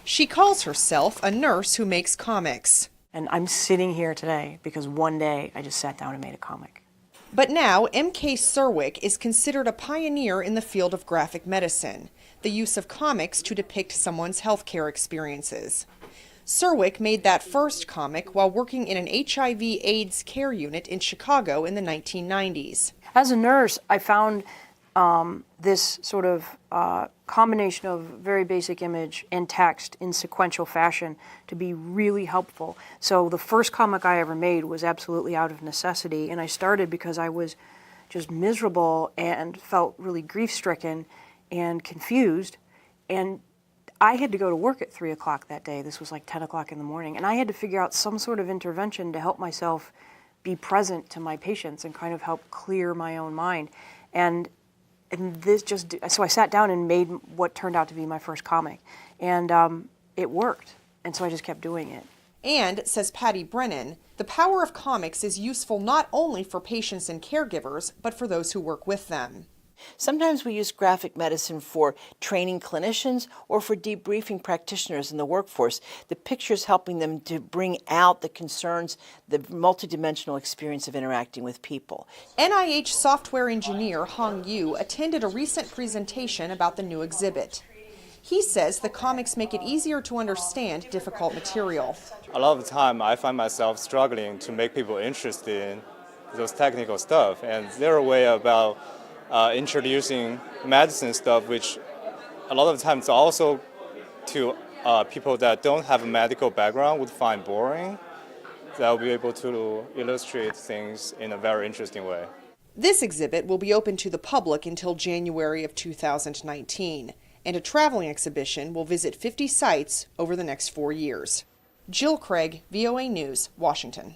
She calls herself a nurse who makes comics. And I'm sitting here today because one day I just sat down and made a comic. But now, M.K. Serwick is considered a pioneer in the field of graphic medicine, the use of comics to depict someone's healthcare experiences. Serwick made that first comic while working in an HIV/AIDS care unit in Chicago in the 1990s. As a nurse, I found this sort of combination of very basic image and text in sequential fashion to be really helpful. So the first comic I ever made was absolutely out of necessity, and I started because I was just miserable and felt really grief-stricken and confused, and I had to go to work at 3 o'clock that day. This was like 10 o'clock in the morning, and I had to figure out some sort of intervention to help myself be present to my patients and kind of help clear my own mind. And this just, so I sat down and made what turned out to be my first comic, and it worked, and so I just kept doing it. And, says Patty Brennan, the power of comics is useful not only for patients and caregivers, but for those who work with them. Sometimes we use graphic medicine for training clinicians or for debriefing practitioners in the workforce. The pictures helping them to bring out the concerns, the multidimensional experience of interacting with people. NIH software engineer Hong Yu attended a recent presentation about the new exhibit. He says the comics make it easier to understand difficult material. A lot of the time I find myself struggling to make people interested in those technical stuff, and they're a way about introducing medicine stuff, which a lot of times also to people that don't have a medical background would find boring. They'll be able to illustrate things in a very interesting way. This exhibit will be open to the public until January of 2019, and a traveling exhibition will visit 50 sites over the next 4 years. Jill Craig, VOA News, Washington.